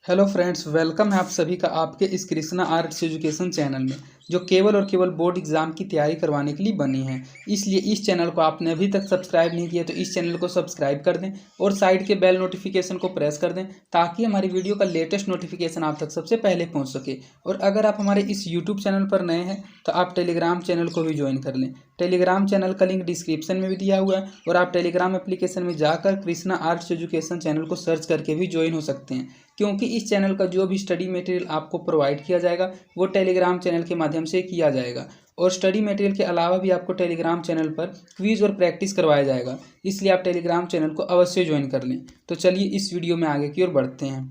Hello friends, welcome है आप सभी का आपके इस कृष्णा आर्ट्स एजुकेशन चैनल में, जो केवल और केवल बोर्ड एग्जाम की तैयारी करवाने के लिए बनी है। इसलिए इस चैनल को आपने अभी तक सब्सक्राइब नहीं किया तो इस चैनल को सब्सक्राइब कर दें और साइड के बेल नोटिफिकेशन को प्रेस कर दें, ताकि हमारी वीडियो का लेटेस्ट नोटिफिकेशन आप तक सबसे पहले पहुँच सके। और अगर आप हमारे इस यूट्यूब चैनल पर नए हैं तो आप टेलीग्राम चैनल को भी ज्वाइन कर लें। टेलीग्राम चैनल का लिंक डिस्क्रिप्शन में भी दिया हुआ है और आप टेलीग्राम एप्लीकेशन में जाकर कृष्णा आर्ट्स एजुकेशन चैनल को सर्च करके भी ज्वाइन हो सकते हैं, क्योंकि इस चैनल का जो भी स्टडी मटेरियल आपको प्रोवाइड किया जाएगा वो टेलीग्राम चैनल के माध्यम से किया जाएगा। और स्टडी मटेरियल के अलावा भी आपको टेलीग्राम चैनल पर क्विज और प्रैक्टिस करवाया जाएगा, इसलिए आप टेलीग्राम चैनल को अवश्य ज्वाइन कर लें। तो चलिए इस वीडियो में आगे की ओर बढ़ते हैं।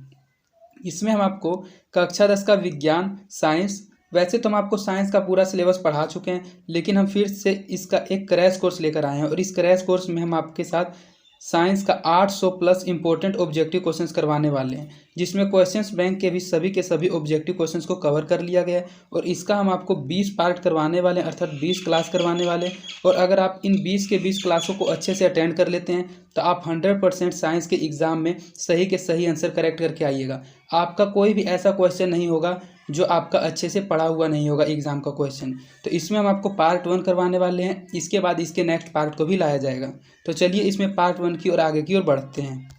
इसमें हम आपको कक्षा 10 का विज्ञान साइंस, वैसे तो हम आपको साइंस का पूरा सिलेबस पढ़ा चुके हैं, लेकिन हम फिर से इसका एक क्रैश कोर्स लेकर आए हैं और इस क्रैश कोर्स में हम आपके साथ साइंस का 800 प्लस इंपॉर्टेंट ऑब्जेक्टिव क्वेश्चंस करवाने वाले हैं, जिसमें क्वेश्चंस बैंक के भी सभी के सभी ऑब्जेक्टिव क्वेश्चंस को कवर कर लिया गया है। और इसका हम आपको 20 पार्ट करवाने वाले हैं, अर्थात 20 क्लास करवाने वाले हैं। और अगर आप इन 20 के 20 क्लासों को अच्छे से अटेंड कर लेते हैं तो आप 100% साइंस के एग्ज़ाम में सही के सही आंसर करेक्ट करके आइएगा। आपका कोई भी ऐसा क्वेश्चन नहीं होगा जो आपका अच्छे से पढ़ा हुआ नहीं होगा एग्ज़ाम का क्वेश्चन। तो इसमें हम आपको पार्ट 1 करवाने वाले हैं, इसके बाद इसके नेक्स्ट पार्ट को भी लाया जाएगा। तो चलिए इसमें पार्ट 1 की और आगे की ओर बढ़ते हैं।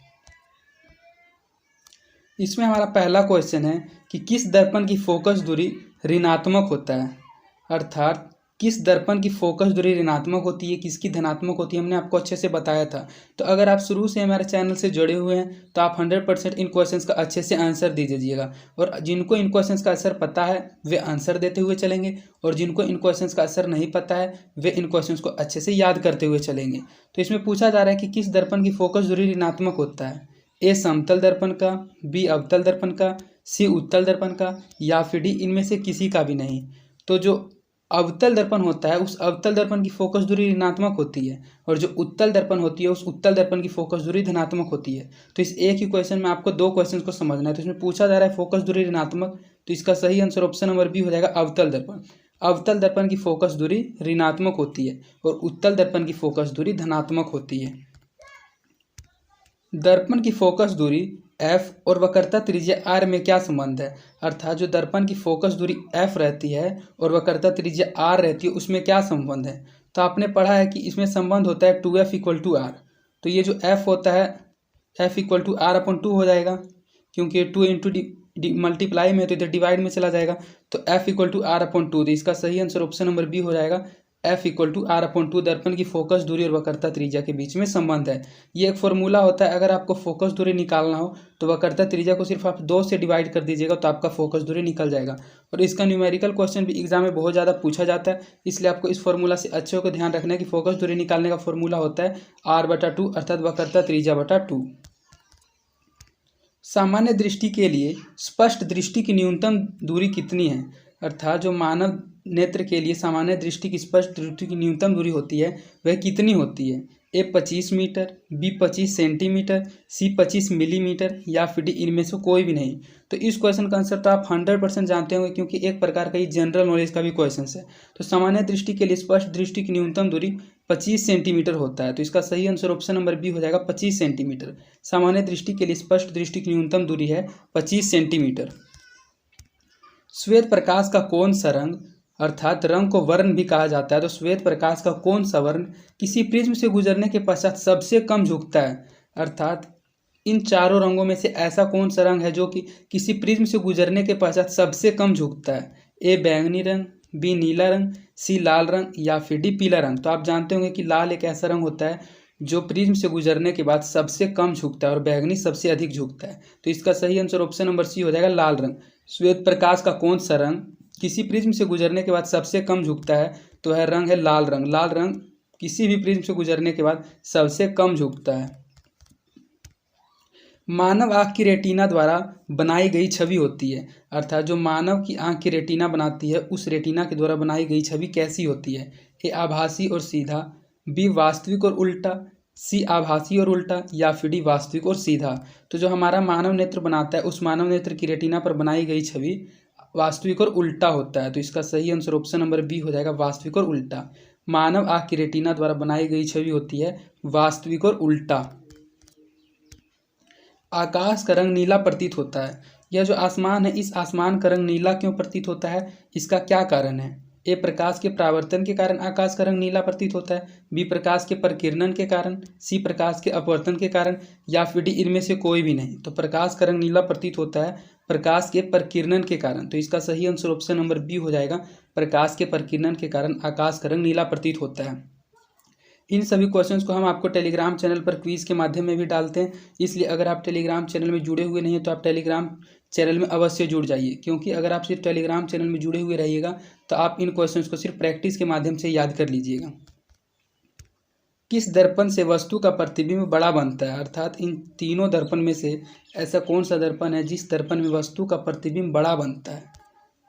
इसमें हमारा पहला क्वेश्चन है कि किस दर्पण की फोकस दूरी ऋणात्मक होता है, अर्थात किस दर्पण की फोकस दूरी ऋणात्मक होती है, किसकी धनात्मक होती है, हमने आपको अच्छे से बताया था। तो अगर आप शुरू से हमारे चैनल से जुड़े हुए हैं तो आप 100% इन क्वेश्चंस का अच्छे से आंसर दे दीजिएगा। और जिनको इन क्वेश्चंस का आंसर पता है वे आंसर देते हुए चलेंगे, और जिनको इन क्वेश्चंस का आंसर नहीं पता है वे इन क्वेश्चंस को अच्छे से याद करते हुए चलेंगे। तो इसमें पूछा जा रहा है कि किस दर्पण की फोकस दूरी ऋणात्मक होता है। ए समतल दर्पण का, बी अवतल दर्पण का, सी उत्तल दर्पण का, या फिर डी इनमें से किसी का भी नहीं। तो जो अवतल दर्पण होता है उस अवतल दर्पण की फोकस दूरी ऋणात्मक होती है, और जो उत्तल दर्पण होती है उस उत्तल दर्पण की फोकस दूरी धनात्मक होती है। तो इस एक ही क्वेश्चन में आपको दो क्वेश्चन को समझना है। तो इसमें पूछा जा रहा है फोकस दूरी ऋणात्मक, तो इसका सही आंसर ऑप्शन नंबर बी हो जाएगा, अवतल दर्पण। अवतल दर्पण की फोकस दूरी ऋणात्मक होती है और उत्तल दर्पण की फोकस दूरी धनात्मक होती है। दर्पण की फोकस दूरी f और वक्रता त्रिज्या r में क्या संबंध है, अर्थात जो दर्पण की फोकस दूरी f रहती है और वक्रता त्रिज्या r रहती है उसमें क्या संबंध है। तो आपने पढ़ा है कि इसमें संबंध होता है 2f = r। तो ये जो f होता है f = r/2 हो जाएगा, क्योंकि 2 इंटू मल्टीप्लाई में तो इधर डिवाइड में चला जाएगा। तो f = r/2, तो इसका सही आंसर ऑप्शन नंबर बी हो जाएगा, f = r/2। दर्पण की फोकस दूरी और वक्रता त्रिज्या के बीच में संबंध है। ये एक फॉर्मूला होता है, अगर आपको फोकस दूरी निकालना हो तो वक्रता त्रिज्या को सिर्फ आप 2 से डिवाइड कर दीजिएगा तो आपका फोकस दूरी निकल जाएगा। और इसका न्यूमेरिकल क्वेश्चन भी एग्जाम में बहुत ज़्यादा पूछा जाता है, इसलिए आपको इस फॉर्मूला से अच्छे होकर ध्यान रखना है कि फोकस दूरी निकालने का फॉर्मूला होता है r/2, अर्थात वक्रता त्रिज्या/2। सामान्य दृष्टि के लिए स्पष्ट दृष्टि की न्यूनतम दूरी कितनी है, अर्थात जो मानव नेत्र के लिए सामान्य दृष्टि की स्पष्ट दृष्टि की न्यूनतम दूरी होती है वह कितनी होती है। ए 25 मीटर, बी 25 सेंटीमीटर, सी 25 मिलीमीटर, या फिर डी इनमें से कोई भी नहीं। तो इस क्वेश्चन का आंसर तो आप 100% जानते होंगे, क्योंकि एक प्रकार का ये जनरल नॉलेज का भी क्वेश्चन है। तो सामान्य दृष्टि के लिए स्पष्ट दृष्टि की न्यूनतम दूरी 25 सेंटीमीटर होता है। तो इसका सही आंसर ऑप्शन नंबर बी हो जाएगा, 25 सेंटीमीटर। सामान्य दृष्टि के लिए स्पष्ट दृष्टि की न्यूनतम दूरी है 25 सेंटीमीटर। श्वेत प्रकाश का कौन सा रंग, अर्थात रंग को वर्ण भी कहा जाता है, तो श्वेत प्रकाश का कौन सा वर्ण किसी प्रिज्म से गुजरने के पश्चात सबसे कम झुकता है, अर्थात इन चारों रंगों में से ऐसा कौन सा रंग है जो कि किसी प्रिज्म से गुजरने के पश्चात सबसे कम झुकता है। ए बैंगनी रंग, बी नीला रंग, सी लाल रंग, या फिर डी पीला रंग। तो आप जानते होंगे कि लाल एक ऐसा रंग होता है जो प्रिज्म से गुजरने के बाद सबसे कम झुकता है और बैंगनी सबसे अधिक झुकता है। तो इसका सही आंसर ऑप्शन नंबर सी हो जाएगा, लाल रंग। श्वेत प्रकाश का कौन सा रंग किसी प्रिज्म से गुजरने के बाद सबसे कम झुकता है, तो वह रंग है लाल रंग। लाल रंग किसी भी प्रिज्म से गुजरने के बाद सबसे कम झुकता है। मानव आँख की रेटिना द्वारा बनाई गई छवि होती है, अर्थात जो मानव की आँख की रेटिना बनाती है उस रेटिना के द्वारा बनाई गई छवि कैसी होती है। ए आभासी और सीधा, बी वास्तविक और उल्टा, सी आभासी और उल्टा, या फिर डी वास्तविक और सीधा। तो जो हमारा मानव नेत्र बनाता है उस मानव नेत्र की रेटिना पर बनाई गई छवि वास्तविक और उल्टा होता है। तो इसका सही आंसर ऑप्शन नंबर बी हो जाएगा, वास्तविक और उल्टा। मानव आँख की रेटिना द्वारा बनाई गई छवि होती है वास्तविक और उल्टा। आकाश का रंग नीला प्रतीत होता है, यह जो आसमान है, इस आसमान का रंग नीला क्यों प्रतीत होता है, इसका क्या कारण है। ए प्रकाश के परावर्तन के कारण आकाश का रंग नीला प्रतीत होता है, बी प्रकाश के परिकिरणन के कारण, सी प्रकाश के अपवर्तन के कारण, या फिर डी इनमें से कोई भी नहीं। तो प्रकाश का रंग नीला प्रतीत होता है प्रकाश के परिकिरणन के कारण। तो इसका सही आंसर ऑप्शन नंबर बी हो जाएगा, प्रकाश के परिकिरणन के कारण आकाश का रंग नीला प्रतीत होता है। इन सभी क्वेश्चंस को हम आपको टेलीग्राम चैनल पर क्विज के माध्यम में भी डालते हैं, इसलिए अगर आप टेलीग्राम चैनल में जुड़े हुए नहीं हैं तो आप टेलीग्राम चैनल में अवश्य जुड़ जाइए, क्योंकि अगर आप सिर्फ टेलीग्राम चैनल में जुड़े हुए रहिएगा तो आप इन क्वेश्चंस को सिर्फ प्रैक्टिस के माध्यम से याद कर लीजिएगा। किस दर्पण से वस्तु का प्रतिबिंब बड़ा बनता है, अर्थात इन तीनों दर्पण में से ऐसा कौन सा दर्पण है जिस दर्पण में वस्तु का प्रतिबिंब बड़ा बनता है।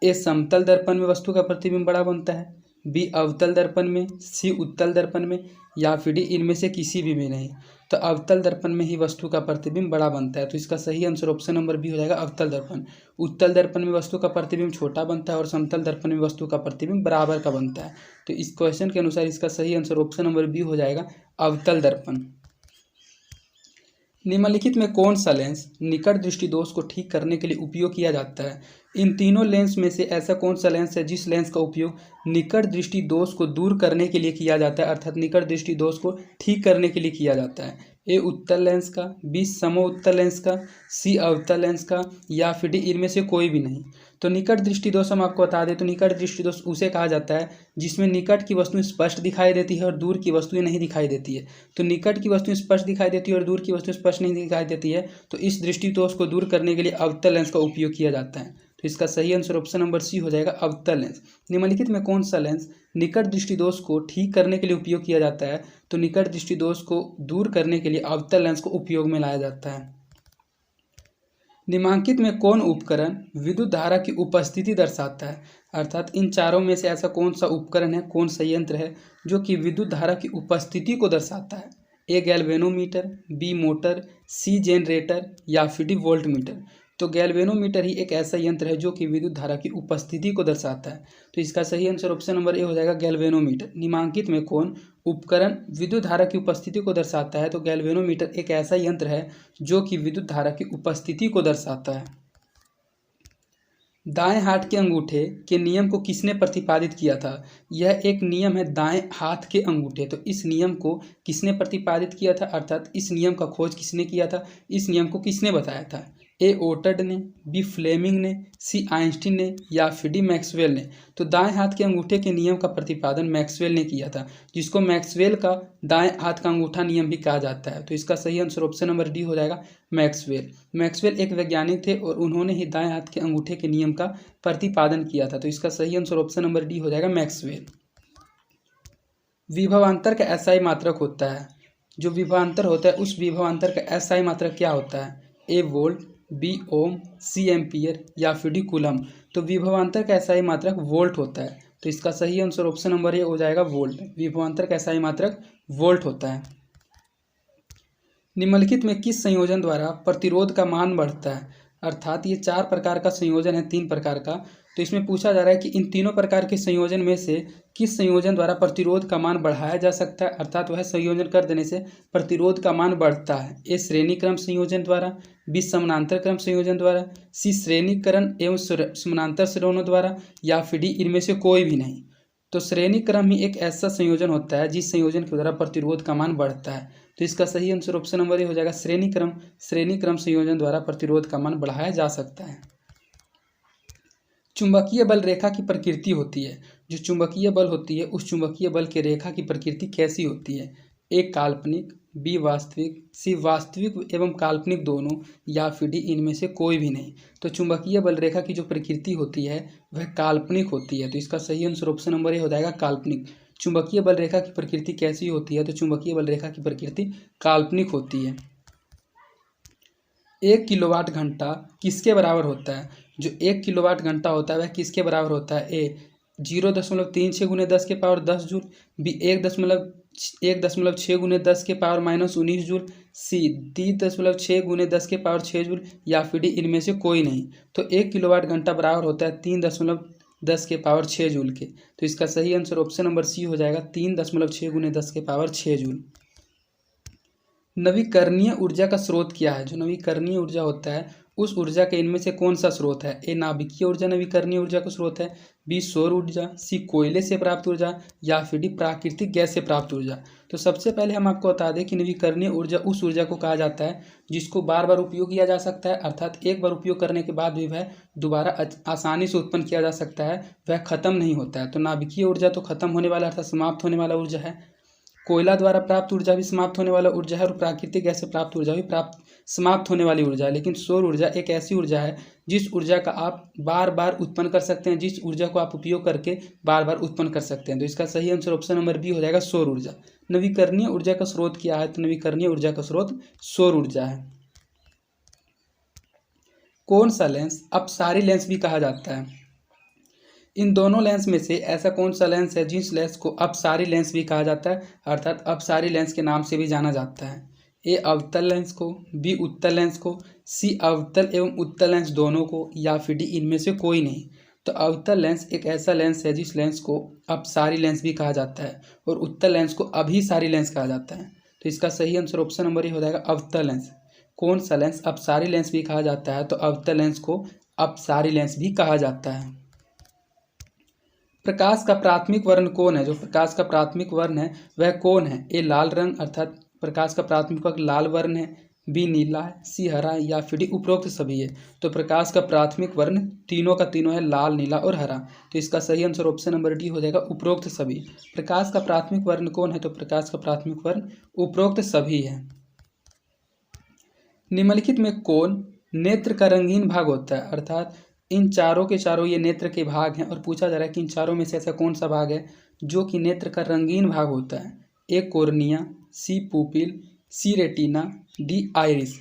ए समतल दर्पण में वस्तु का प्रतिबिंब बड़ा बनता है, बी अवतल दर्पण में, सी उत्तल दर्पण में, या फिर डी इनमें से किसी भी में नहीं। तो अवतल दर्पण में ही वस्तु का प्रतिबिंब बड़ा बनता है। तो इसका सही आंसर ऑप्शन नंबर बी हो जाएगा, अवतल दर्पण। उत्तल दर्पण में वस्तु का प्रतिबिंब छोटा बनता है और समतल दर्पण में वस्तु का प्रतिबिंब बराबर का बनता है। तो इस क्वेश्चन के अनुसार इसका सही आंसर ऑप्शन नंबर बी हो जाएगा, अवतल दर्पण। निम्नलिखित में कौन सा लेंस निकट दृष्टि दोष को ठीक करने के लिए उपयोग किया जाता है। इन तीनों लेंस में से ऐसा कौन सा लेंस है जिस लेंस का उपयोग निकट दृष्टि दोष को दूर करने के लिए किया जाता है, अर्थात निकट दृष्टि दोष को ठीक करने के लिए किया जाता है। ए उत्तल लेंस का, बी समो उत्तल लेंस का, सी अवतल लेंस का, या फिर डी इनमें से कोई भी नहीं। तो निकट दृष्टि दोष हम आपको बता दें तो निकट दृष्टि दोष उसे कहा जाता है जिसमें निकट की वस्तु स्पष्ट दिखाई देती है और दूर की वस्तुएं नहीं दिखाई देती है। तो निकट की वस्तु स्पष्ट दिखाई देती है और दूर की वस्तु स्पष्ट नहीं दिखाई देती है, तो इस दृष्टि दोष को दूर करने के लिए अवतल लेंस का उपयोग किया जाता है। तो इसका सही आंसर ऑप्शन नंबर सी हो जाएगा, अवतल लेंस। निम्नलिखित में कौन सा लेंस निकट दृष्टि दोष को ठीक करने के लिए उपयोग किया जाता है। तो निकट दृष्टि दोष को दूर करने के लिए अवतल लेंस को उपयोग में लाया जाता है। निम्नांकित में कौन उपकरण विद्युत धारा की उपस्थिति दर्शाता है, अर्थात इन चारों में से ऐसा कौन सा उपकरण है, कौन सा यंत्र है जो कि विद्युत धारा की उपस्थिति को दर्शाता है। A galvanometer, B motor, C generator, या फिर डी वोल्टमीटर। तो गैल्वेनोमीटर ही एक ऐसा यंत्र है जो कि विद्युत धारा की उपस्थिति को दर्शाता है। तो इसका सही आंसर ऑप्शन नंबर ए हो जाएगा, गैल्वेनोमीटर। निम्नांकित में कौन उपकरण विद्युत धारा की उपस्थिति को दर्शाता है। तो गैल्वेनोमीटर एक ऐसा यंत्र है जो कि विद्युत धारा की उपस्थिति को दर्शाता है। दाएं हाथ के अंगूठे के नियम को किसने प्रतिपादित किया था। यह एक नियम है दाएं हाथ के अंगूठे। तो इस नियम को किसने प्रतिपादित किया था, अर्थात इस नियम का खोज किसने किया था, इस नियम को किसने बताया था। ए ओटर्ड ने, बी फ्लेमिंग ने, सी आइंस्टीन ने, या फिर डी मैक्सवेल ने। तो दाएं हाथ के अंगूठे के नियम का प्रतिपादन मैक्सवेल ने किया था, जिसको मैक्सवेल का दाएं हाथ का अंगूठा नियम भी कहा जाता है। तो इसका सही आंसर ऑप्शन नंबर डी हो जाएगा, मैक्सवेल। मैक्सवेल एक वैज्ञानिक थे और उन्होंने ही दाएं हाथ के अंगूठे के नियम का प्रतिपादन किया था। तो इसका सही आंसर ऑप्शन नंबर डी हो जाएगा, मैक्सवेल। विभवांतर का एसआई मात्रक होता है, जो विभवांतर होता है उस विभवांतर का एसआई मात्रक क्या होता है। ए वोल्ट, बी ओम, सी एम्पियर, या फिर डी कूलम। तो विभवांतर का एसआई मात्रक वोल्ट होता है। तो इसका सही आंसर ऑप्शन नंबर ए हो जाएगा, वोल्ट। विभवांतर का एसआई मात्रक वोल्ट होता है। निम्नलिखित में किस संयोजन द्वारा प्रतिरोध का मान बढ़ता है, अर्थात ये 4 प्रकार का संयोजन है, 3 प्रकार का। तो इसमें पूछा जा रहा है कि इन तीनों प्रकार के संयोजन में से किस संयोजन द्वारा प्रतिरोध का मान बढ़ाया जा सकता है, अर्थात वह संयोजन कर देने से प्रतिरोध का मान बढ़ता है। ए श्रेणी क्रम संयोजन द्वारा, बी समानांतर क्रम संयोजन द्वारा, सी श्रेणीकरण एवं समानांतर श्रेणियों द्वारा, या फिर डी इनमें से कोई भी नहीं। तो श्रेणी क्रम ही एक ऐसा संयोजन होता है जिस संयोजन के द्वारा प्रतिरोध का मान बढ़ता है। तो इसका सही आंसर ऑप्शन नंबर ए हो जाएगा, श्रेणी क्रम। श्रेणी क्रम संयोजन द्वारा प्रतिरोध का मान बढ़ाया जा सकता है। चुंबकीय बल रेखा की प्रकृति होती है, जो चुंबकीय बल होती है उस चुंबकीय बल के रेखा की प्रकृति कैसी होती है। ए काल्पनिक, बी वास्तविक, सी वास्तविक एवं काल्पनिक दोनों, या फिर डी इनमें से कोई भी नहीं। तो चुंबकीय बल रेखा की जो प्रकृति होती है वह काल्पनिक होती है। तो इसका सही आंसर ऑप्शन नंबर ए हो जाएगा, काल्पनिक। चुंबकीय बल रेखा की प्रकृति कैसी होती है। तो चुंबकीय बल रेखा की प्रकृति काल्पनिक होती है। 1 किलोवाट घंटा किसके बराबर होता है। जो 1 किलोवाट घंटा होता है वह किसके बराबर होता है। ए 0.36 गुने 10 के पावर 10 जूल, बी 1.6 गुने 10 के पावर -19 जूल, सी 3.6 गुने 10 के पावर 6 जूल, या फिर डी इनमें से कोई नहीं। तो 1 किलोवाट घंटा बराबर होता है 3.10 के पावर 6 जूल के। तो इसका सही आंसर ऑप्शन नंबर सी हो जाएगा, 3.6 गुने 10 के पावर 6 जूल। नवीकरणीय ऊर्जा का स्रोत क्या है। जो नवीकरणीय ऊर्जा होता है उस ऊर्जा के इनमें से कौन सा स्रोत है? ए नाभिकीय ऊर्जा नवीकरणीय ऊर्जा का स्रोत है, बी सौर ऊर्जा, सी कोयले से प्राप्त ऊर्जा, या फिर डी प्राकृतिक गैस से प्राप्त ऊर्जा। तो सबसे पहले हम आपको बता दें कि नवीकरणीय ऊर्जा उस ऊर्जा को कहा जाता है जिसको बार बार उपयोग किया जा सकता है, अर्थात एक बार उपयोग करने के बाद भी वह दोबारा आसानी से उत्पन्न किया जा सकता है, वह खत्म नहीं होता है। तो नाभिकीय ऊर्जा तो खत्म होने वाला अर्थात समाप्त होने वाला ऊर्जा है, कोयला द्वारा प्राप्त ऊर्जा भी समाप्त होने वाला ऊर्जा है, और प्राकृतिक गैस से प्राप्त ऊर्जा भी समाप्त होने वाली ऊर्जा है। लेकिन सौर ऊर्जा एक ऐसी ऊर्जा है जिस ऊर्जा का आप बार बार उत्पन्न कर सकते हैं, जिस ऊर्जा को आप उपयोग करके बार बार उत्पन्न कर सकते हैं। तो इसका सही आंसर ऑप्शन नंबर बी हो जाएगा, सौर ऊर्जा। नवीकरणीय ऊर्जा का स्रोत क्या है? तो नवीकरणीय ऊर्जा का स्रोत सौर ऊर्जा है। कौन सा लेंस अपसारी लेंस भी कहा जाता है? इन दोनों लेंस में से ऐसा कौन सा लेंस है जिस लेंस को अपसारी लेंस भी कहा जाता है, अर्थात अपसारी लेंस के नाम से भी जाना जाता है? ए अवतल लेंस को, बी उत्तल लेंस को, सी अवतल एवं उत्तल लेंस दोनों को, या फिर डी इनमें से कोई नहीं। तो अवतल लेंस एक ऐसा लेंस है जिस लेंस को अपसारी लेंस भी कहा जाता है, और उत्तल लेंस को अभिसारी लेंस कहा जाता है। तो इसका सही आंसर ऑप्शन नंबर ए हो जाएगा, अवतल लेंस। कौन सा लेंस अपसारी लेंस भी कहा जाता है? तो अवतल लेंस को अपसारी लेंस भी कहा जाता है। प्रकाश का प्राथमिक वर्ण कौन है? जो प्रकाश का प्राथमिक वर्ण है वह कौन है? ए लाल रंग, अर्थात प्रकाश का प्राथमिक वर्ण लाल वर्ण है, बी नीला है, सी हरा है, या फिर डी उपरोक्त सभी है। तो प्रकाश का प्राथमिक वर्ण तीनों का तीनों है, लाल, नीला और हरा। तो इसका सही आंसर ऑप्शन नंबर डी हो जाएगा, उपरोक्त सभी। प्रकाश का प्राथमिक वर्ण कौन है? तो प्रकाश का प्राथमिक वर्ण उपरोक्त सभी है। निम्नलिखित में कौन नेत्र का रंगीन भाग होता है? अर्थात इन चारों के चारों ये नेत्र के भाग हैं, और पूछा जा रहा है कि इन चारों में से ऐसा कौन सा भाग है जो कि नेत्र का रंगीन भाग होता है? ए कोर्निया, सी पुपिल, सी रेटिना, डी आइरिस।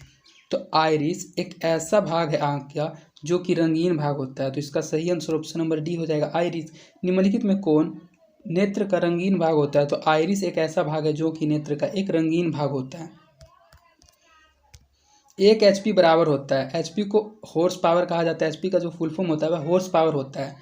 तो आइरिस एक ऐसा भाग है आंख का जो कि रंगीन भाग होता है। तो इसका सही आंसर ऑप्शन नंबर डी हो जाएगा, आइरिस। निम्नलिखित में कौन नेत्र का रंगीन भाग होता है? तो आइरिस एक ऐसा भाग है जो कि नेत्र का एक रंगीन भाग होता है। 1 HP बराबर होता है, HP को हॉर्स पावर कहा जाता है, HP का जो फुल फॉर्म होता है वह हॉर्स पावर होता है।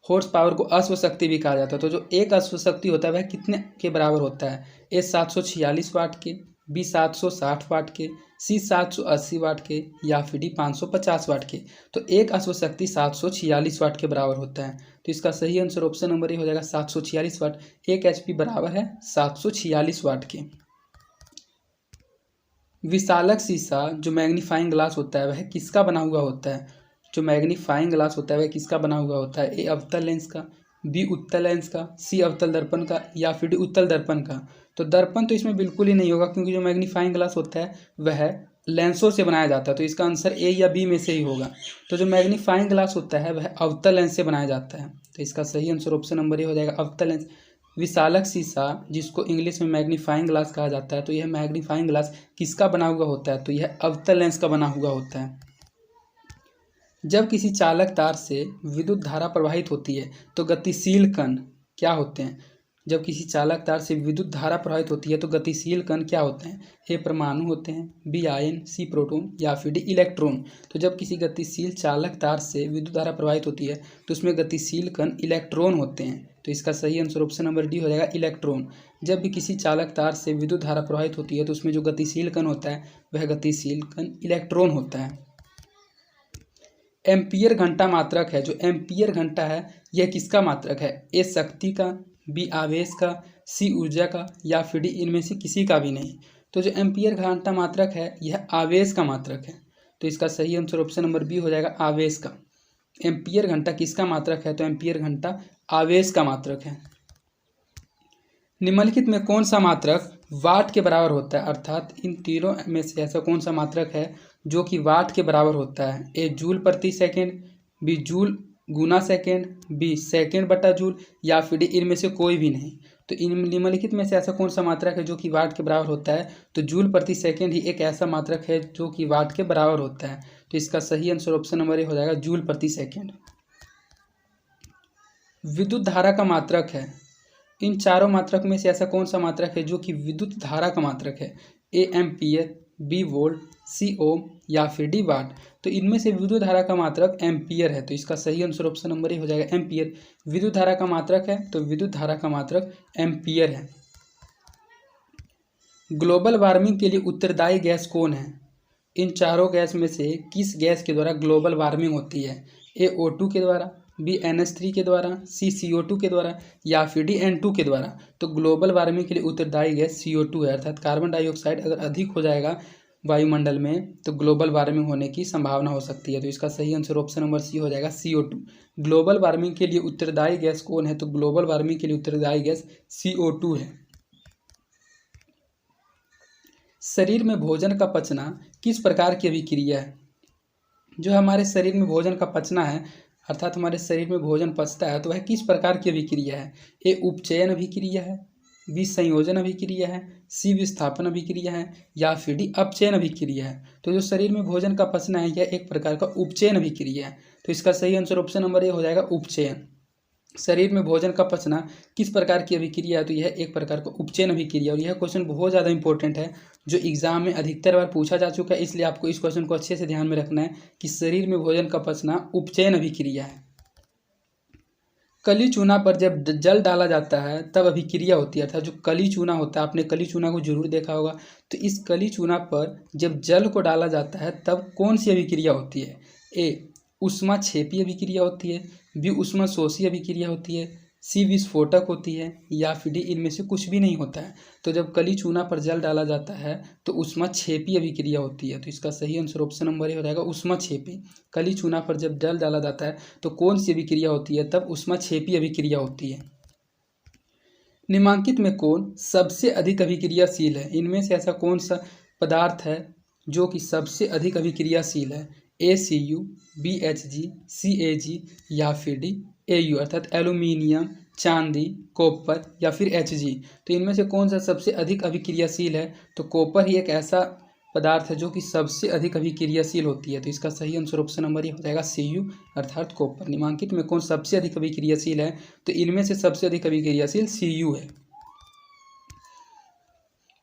हॉर्स पावर को अश्व शक्ति भी कहा जाता है। तो जो एक अश्व शक्ति होता है वह कितने के बराबर होता है? ए 746 वाट के, बी 760 वाट के, सी 780 वाट के, या फिर डी 550 वाट के। तो एक अश्व शक्ति 746 वाट के बराबर होता है। तो इसका सही आंसर ऑप्शन नंबर ए हो जाएगा, 746 वाट। 1 HP बराबर है 746 वाट के। विशालक शीशा जो मैग्नीफाइंग ग्लास होता है वह किसका बना हुआ होता है? जो मैग्नीफाइंग ग्लास होता है वह किसका बना हुआ होता है? ए अवतल लेंस का, बी उत्तल लेंस का, सी अवतल दर्पण का, या फिर डी उत्तल दर्पण का। तो दर्पण तो इसमें बिल्कुल ही नहीं होगा, क्योंकि जो मैग्नीफाइंग ग्लास होता है वह लेंसों से बनाया जाता है। तो इसका आंसर ए या बी में से ही होगा। तो जो मैग्नीफाइंग ग्लास होता है वह अवतल लेंस से बनाया जाता है। तो इसका सही आंसर ऑप्शन नंबर ए हो जाएगा, अवतल लेंस। विशालक शीशा जिसको इंग्लिश में मैग्नीफाइंग ग्लास कहा जाता है, तो यह मैग्नीफाइंग ग्लास किसका बना हुआ होता है? तो यह अवतल लेंस का बना हुआ होता है। जब किसी चालक तार से विद्युत धारा प्रवाहित होती है तो गतिशील कण क्या होते हैं? जब किसी चालक तार से विद्युत धारा प्रवाहित होती है तो गतिशील कण क्या होते हैं? ए परमाणु होते हैं, बी आयन, सी प्रोटॉन, या फिर डी इलेक्ट्रॉन। तो जब किसी गतिशील चालक तार से विद्युत धारा प्रवाहित होती है तो उसमें गतिशील कण इलेक्ट्रॉन होते हैं। तो इसका सही आंसर ऑप्शन नंबर डी हो जाएगा, इलेक्ट्रॉन। जब भी किसी चालक तार से विद्युत धारा प्रवाहित होती है तो उसमें जो गतिशील कण होता है वह गतिशील कण इलेक्ट्रॉन होता है। एम्पियर घंटा मात्रक है, जो एम्पियर घंटा है यह किसका मात्रक है? ए शक्ति का, बी आवेश का, सी ऊर्जा का, या फिर डी इनमें से किसी का भी नहीं। तो जो एम्पियर घंटा मात्रक है यह आवेश का मात्रक है। तो इसका सही आंसर ऑप्शन नंबर बी हो जाएगा, आवेश का। एम्पियर घंटा किसका मात्रक है? तो एम्पियर घंटा आवेश का मात्रक है। निम्नलिखित में कौन सा मात्रक वाट के बराबर होता है? अर्थात इन तीनों में से ऐसा कौन सा मात्रक है जो कि वाट के बराबर होता है? ए जूल प्रति सेकेंड, बी जूल गुना सेकेंड, बी सेकेंड बटा जूल, या फिर डी इनमें से कोई भी नहीं। तो इन निम्नलिखित में से ऐसा कौन सा मात्रक है जो कि वाट के बराबर होता है? तो जूल प्रति सेकेंड ही एक ऐसा मात्रक है जो कि वाट के बराबर होता है। तो इसका सही आंसर ऑप्शन नंबर ए हो जाएगा, जूल प्रति सेकेंड। विद्युत धारा का मात्रक है, इन चारों मात्रक में से ऐसा कौन सा मात्रक है जो कि विद्युत धारा का मात्रक है? ए एम्पियर, बी वोल्ट, सी ओम, या फिर डी वाट। तो इनमें से विद्युत धारा का मात्रक एम्पियर है। तो इसका सही आंसर ऑप्शन नंबर ए हो जाएगा, एम्पियर। विद्युत धारा का मात्रक है तो विद्युत धारा का मात्रक एम्पियर है। ग्लोबल वार्मिंग के लिए उत्तरदायी गैस कौन है? इन चारों गैस में से किस गैस के द्वारा ग्लोबल वार्मिंग होती है? ए O2 के द्वारा, बी NH3 के द्वारा, सी CO2 के द्वारा या फिर डी N2 के द्वारा। तो ग्लोबल वार्मिंग के लिए उत्तरदायी गैस CO2 है, अर्थात कार्बन डाइऑक्साइड अगर अधिक हो जाएगा वायुमंडल में तो ग्लोबल वार्मिंग होने की संभावना हो सकती है। तो इसका सही आंसर ऑप्शन नंबर सी हो जाएगा CO2। ग्लोबल वार्मिंग के लिए उत्तरदायी गैस कौन है? तो ग्लोबल वार्मिंग के लिए उत्तरदायी गैस CO2 है। शरीर में भोजन का पचना किस प्रकार की अभिक्रिया है? जो हमारे शरीर में भोजन का पचना है, अर्थात हमारे शरीर में भोजन पचता है, तो वह किस प्रकार की अभिक्रिया है? ए उपचयन अभिक्रिया है, बी संयोजन अभिक्रिया है, सी विस्थापन अभिक्रिया है या फिर डी अपचयन अभिक्रिया है। तो जो शरीर में भोजन का पचना है यह एक प्रकार का उपचयन अभिक्रिया है। तो इसका सही आंसर ऑप्शन नंबर ए हो जाएगा उपचयन। शरीर में भोजन का पचना किस प्रकार की अभिक्रिया है? तो यह एक प्रकार का उपचयन अभिक्रिया। और यह क्वेश्चन बहुत ज़्यादा इंपॉर्टेंट है, जो एग्जाम में अधिकतर बार पूछा जा चुका है, इसलिए आपको इस क्वेश्चन को अच्छे से ध्यान में रखना है कि शरीर में भोजन का पचना उपचयन अभिक्रिया है। कली चूना पर जब जल डाला जाता है तब अभिक्रिया होती है, अर्थात जो कली चूना होता है, आपने कली चूना को जरूर देखा होगा। तो इस कली चूना पर जब जल को डाला जाता है तब कौन सी अभिक्रिया होती है? ए ऊष्माक्षेपी अभिक्रिया होती है, बी ऊष्माशोषी अभिक्रिया होती है, सी विस्फोटक होती है या फिर डी इनमें से कुछ भी नहीं होता है। तो जब कली चूना पर जल डाला जाता है तो ऊष्माक्षेपी अभिक्रिया होती है। तो इसका सही आंसर ऑप्शन नंबर ए हो जाएगा ऊष्माक्षेपी। कली चूना पर जब जल डाला जाता है तो कौन सी अभिक्रिया होती है? तब ऊष्माक्षेपी अभिक्रिया होती है। निम्नलिखित में कौन सबसे अधिक अभिक्रियाशील है? इनमें से ऐसा कौन सा पदार्थ है जो कि सबसे अधिक अभिक्रियाशील है? ACU, BHG, CAG या फिर डी AU, अर्थात एल्यूमिनियम, चांदी, कॉपर या फिर Hg। तो इनमें से कौन सा सबसे अधिक अभिक्रियाशील है? तो कॉपर ही एक ऐसा पदार्थ है जो कि सबसे अधिक अभिक्रियाशील होती है। तो इसका सही आंसर ऑप्शन नंबर ये हो जाएगा CU, अर्थात कॉपर। निम्नलिखित में कौन सबसे अधिक अभिक्रियाशील है? तो इनमें से सबसे अधिक अभिक्रियाशील CU है।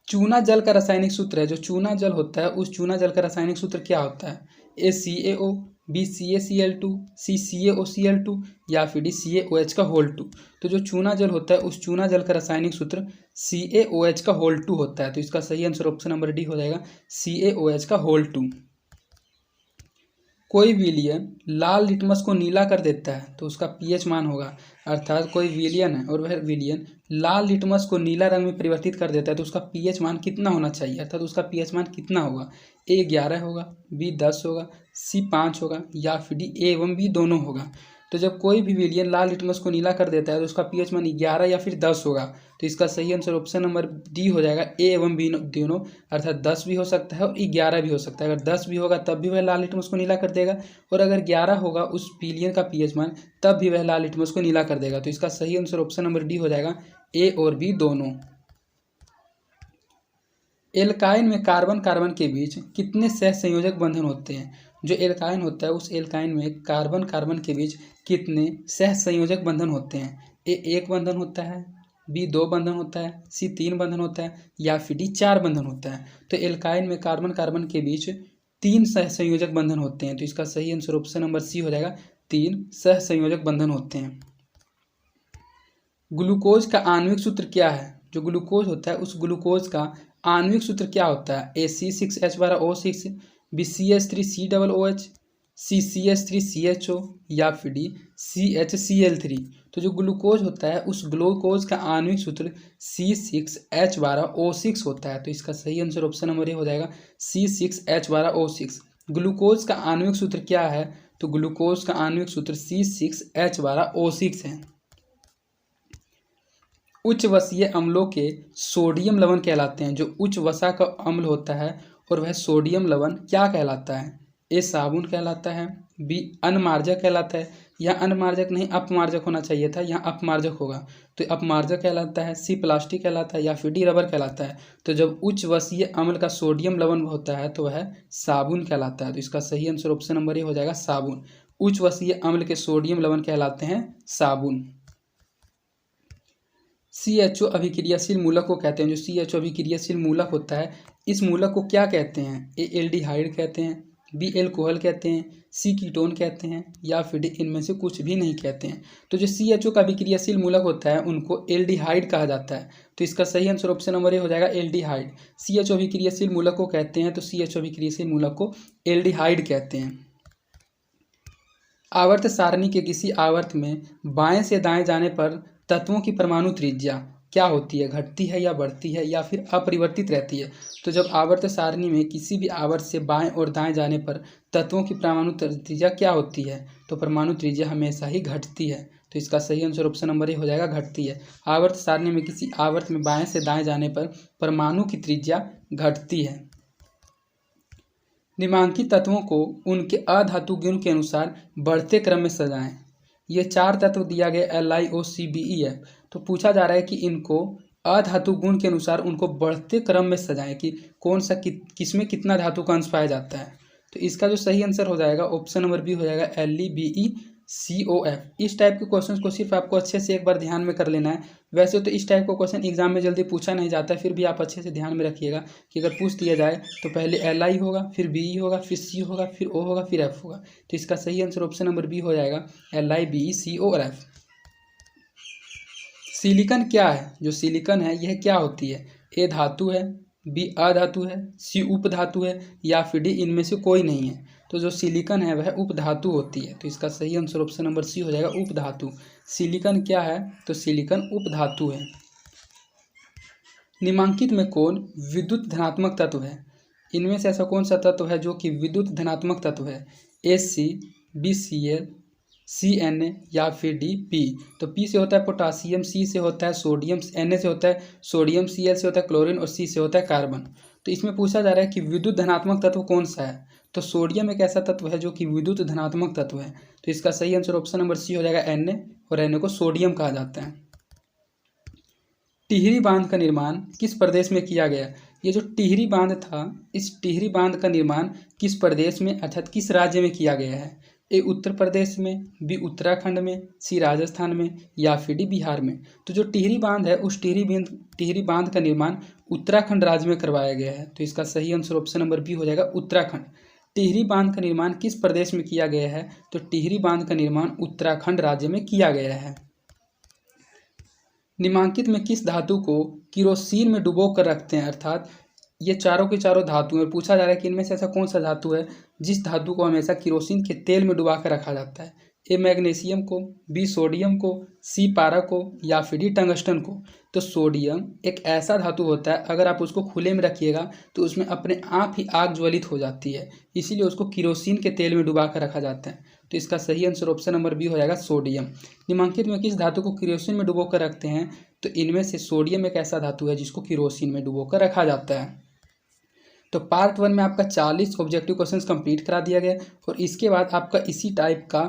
चूना जल का रासायनिक सूत्र है, जो चूना जल होता है उस चूना जल का रासायनिक सूत्र क्या होता है? ए CaO, बी CaCl2, सी CaOCl2 या फिर डी CaOH का होल 2। तो जो चूना जल होता है उस चूना जल का रासायनिक सूत्र CaOH का होल 2 होता है। तो इसका सही आंसर ऑप्शन नंबर डी हो जाएगा CaOH का होल 2। कोई विलयन लाल लिटमस को नीला कर देता है तो उसका pH मान होगा, अर्थात कोई विलयन है और वह विलयन लाल लिटमस को नीला रंग में परिवर्तित कर देता है तो उसका pH मान कितना होना चाहिए, अर्थात उसका pH मान कितना होगा? A 11 होगा, B 10 होगा, C 5 होगा या फिर D A एवं B दोनों होगा। तो जब कोई भी विलयन लाल लिटमस को नीला कर देता है तो उसका pH मान 11 या फिर 10 होगा। तो इसका सही आंसर ऑप्शन नंबर डी हो जाएगा A एवं B दोनों, अर्थात 10 भी हो सकता है और 11 भी हो सकता है। अगर 10 भी होगा तब भी वह लाल लिटमस को नीला कर देगा और अगर 11 होगा उस विलयन का pH मान तब भी वह लाल लिटमस को नीला कर देगा। तो इसका सही आंसर ऑप्शन नंबर डी हो जाएगा A और B दोनों। एल्काइन में कार्बन कार्बन के बीच कितने सहसंयोजक बंधन होते हैं? जो एल्काइन होता है उस एल्काइन में कार्बन कार्बन के बीच कितने सहसंयोजक बंधन होते हैं? A 1 बंधन होता है, B 2 बंधन होता है, C 3 बंधन होता है या फिर D 4 बंधन होता है। तो एल्काइन में कार्बन कार्बन के बीच 3 सहसंयोजक बंधन होते हैं। तो इसका सही आंसर ऑप्शन नंबर सी हो जाएगा 3 सहसंयोजक बंधन होते हैं। ग्लूकोज का आणविक सूत्र क्या है? जो ग्लूकोज होता है उस ग्लूकोज का आणविक सूत्र क्या होता है? A C6H12O6, B CH3COOH, C CH3CHO या फिर D CHCl3। तो जो ग्लूकोज होता है उस ग्लूकोज का आणविक सूत्र C6H12O6 होता है। तो इसका सही आंसर ऑप्शन नंबर ए हो जाएगा C6H12O6। ग्लूकोज का आणविक सूत्र क्या है? तो ग्लूकोज का आणविक सूत्र C6H12O6 है। उच्च वसीय अम्लों के सोडियम लवण कहलाते हैं। जो उच्च वसा का अम्ल होता है और वह सोडियम लवण क्या कहलाता है? ए साबुन कहलाता है, बी अनमार्जक कहलाता है, या अनमार्जक नहीं अपमार्जक होना चाहिए था, यहाँ अपमार्जक होगा तो अपमार्जक कहलाता है, सी प्लास्टिक कहलाता है या फिर डी रबर कहलाता है। तो जब उच्च वसीय अम्ल का सोडियम लवण होता है तो वह साबुन कहलाता है। तो इसका सही आंसर ऑप्शन नंबर ए हो जाएगा साबुन। उच्च वसीय अम्ल के सोडियम लवण कहलाते हैं साबुन। CHO अभिक्रियाशील मूलक को कहते हैं। जो CHO अभिक्रियाशील मूलक होता है इस मूलक को क्या कहते हैं? ए एल्डिहाइड कहते हैं, बी एल्कोहल कहते हैं, सी कीटोन कहते हैं, या फिर डी इनमें से कुछ भी नहीं कहते हैं। तो जो CHO का अभिक्रियाशील मूलक होता है उनको एल्डिहाइड कहा जाता है। तो इसका सही आंसर ऑप्शन नंबर ए हो जाएगा एल्डिहाइड। CHO अभिक्रियाशील मूलक को कहते हैं, तो CHO अभिक्रियाशील मूलक को एल्डिहाइड कहते हैं। आवर्त सारणी के किसी आवर्त में बाएं से दाएं जाने पर तत्वों की परमाणु त्रिज्या क्या होती है, घटती है या बढ़ती है या फिर अपरिवर्तित रहती है। तो जब आवर्त सारणी में किसी भी आवर्त से बाएं और दाएं जाने पर तत्वों की परमाणु त्रिज्या क्या होती है, तो परमाणु त्रिज्या हमेशा ही घटती है। तो इसका सही आंसर ऑप्शन नंबर ए हो जाएगा, घटती है। आवर्त सारणी में किसी आवर्त में बाएं से दाएं जाने पर परमाणु की त्रिज्या घटती है। निम्नांकित तत्वों को उनके अधातु गुण के अनुसार बढ़ते क्रम में सजाएं। ये 4 तत्व दिया गया LiOCBeF। तो पूछा जा रहा है कि इनको अधातु गुण के अनुसार उनको बढ़ते क्रम में सजाएं कि कौन सा किसमें कितना धातु का अंश पाया जाता है। तो इसका जो सही आंसर हो जाएगा ऑप्शन नंबर बी हो जाएगा LeBeCOF। इस टाइप के क्वेश्चन को सिर्फ आपको अच्छे से एक बार ध्यान में कर लेना है। वैसे तो इस टाइप का क्वेश्चन एग्जाम में जल्दी पूछा नहीं जाता है, फिर भी आप अच्छे से ध्यान में रखिएगा कि अगर पूछ दिया जाए तो पहले Li होगा, फिर BE होगा, फिर C होगा, फिर O होगा, फिर F होगा। तो इसका सही आंसर ऑप्शन नंबर बी हो जाएगा LiBeCOF। सिलिकॉन क्या है? जो सिलिकॉन है यह क्या होती है? ए धातु है, बी अधातु है, सी उपधातु है, या फिर डी इनमें से कोई नहीं है। तो जो सिलिकॉन है वह उपधातु होती है। तो इसका सही आंसर ऑप्शन नंबर सी हो जाएगा, उपधातु। सिलिकॉन क्या है? तो सिलिकॉन उपधातु है। निम्नांकित में कौन विद्युत धनात्मक तत्व है? इनमें से ऐसा कौन सा तत्व है जो कि विद्युत धनात्मक तत्व है? Ac, BCl, CNA या फिर डी P। तो P से होता है पोटासियम, C से होता है सोडियम, Na से होता है सोडियम, Cl से होता है क्लोरीन और C से होता है कार्बन। तो इसमें पूछा जा रहा है कि विद्युत धनात्मक तत्व कौन सा है। तो सोडियम एक ऐसा तत्व है जो कि विद्युत धनात्मक तत्व है। तो इसका सही आंसर ऑप्शन नंबर सी हो जाएगा, Na, और Na को सोडियम कहा जाता है। टिहरी बांध का निर्माण किस प्रदेश में किया गया? ये जो टिहरी बांध था, इस टिहरी बांध का निर्माण किस प्रदेश में अर्थात किस राज्य में किया गया है? ए उत्तर प्रदेश में, बी उत्तराखंड में, सी राजस्थान में, या फिर डी बिहार में। तो जो टिहरी बांध है उस टिहरी बांध का निर्माण उत्तराखंड राज्य में करवाया गया है। तो इसका सही आंसर ऑप्शन नंबर बी हो जाएगा, उत्तराखंड। टिहरी बांध का निर्माण किस प्रदेश में किया गया है? तो टिहरी बांध का निर्माण उत्तराखंड राज्य में किया गया है। निम्नांकित में किस धातु को किरोसिन में डुबो कर रखते हैं? अर्थात ये चारों के चारों धातु हैं। पूछा जा रहा है कि इनमें से ऐसा कौन सा धातु है जिस धातु को हमेशा किरोसिन के तेल में डुबा कर रखा जाता है? ए मैग्नीशियम को, बी सोडियम को, सी पारा को, या फिर डी टंगस्टन को। तो सोडियम एक ऐसा धातु होता है, अगर आप उसको खुले में रखिएगा तो उसमें अपने आप ही आग ज्वलित हो जाती है, इसीलिए उसको किरोसिन के तेल में डुबा कर रखा जाता है। तो इसका सही आंसर ऑप्शन नंबर बी हो जाएगा, सोडियम। निम्नांकित में किस धातु को किरोसिन में डुबो कर रखते हैं? तो इनमें से सोडियम एक ऐसा धातु है जिसको किरोसिन में डुबो कर रखा जाता है। तो पार्ट 1 में आपका 40 ऑब्जेक्टिव क्वेश्चंस कंप्लीट करा दिया गया, और इसके बाद आपका इसी टाइप का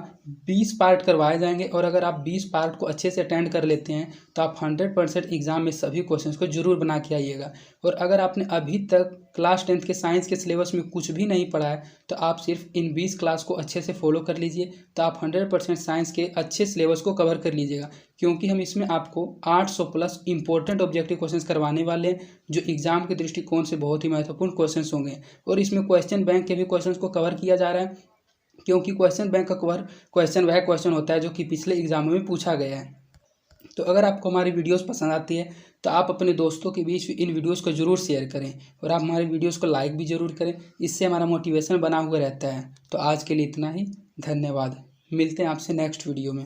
20 पार्ट करवाए जाएंगे। और अगर आप 20 पार्ट को अच्छे से अटेंड कर लेते हैं तो आप 100% एग्जाम में सभी क्वेश्चंस को जरूर बना के आइएगा। और अगर आपने अभी तक क्लास 10th के साइंस के सिलेबस में कुछ भी नहीं पढ़ा है तो आप सिर्फ इन 20 क्लास को अच्छे से फॉलो कर लीजिए, तो आप 100% साइंस के अच्छे सिलेबस को कवर कर लीजिएगा। क्योंकि हम इसमें आपको 800 प्लस इंपॉर्टेंट ऑब्जेक्टिव क्वेश्चंस करवाने वाले हैं जो एग्जाम के दृष्टिकोण से बहुत ही महत्वपूर्ण क्वेश्चंस होंगे। और इसमें क्वेश्चन बैंक के भी क्वेश्चंस को कवर किया जा रहा है, क्योंकि क्वेश्चन बैंक का क्वेश्चन वह क्वेश्चन होता है जो कि पिछले एग्जामों में पूछा गया है। तो अगर आपको हमारी वीडियोस पसंद आती है तो आप अपने दोस्तों के बीच इन वीडियोस को जरूर शेयर करें, और आप हमारी वीडियोस को लाइक भी जरूर करें, इससे हमारा मोटिवेशन बना हुआ रहता है। तो आज के लिए इतना ही, धन्यवाद। मिलते हैं आपसे नेक्स्ट वीडियो में।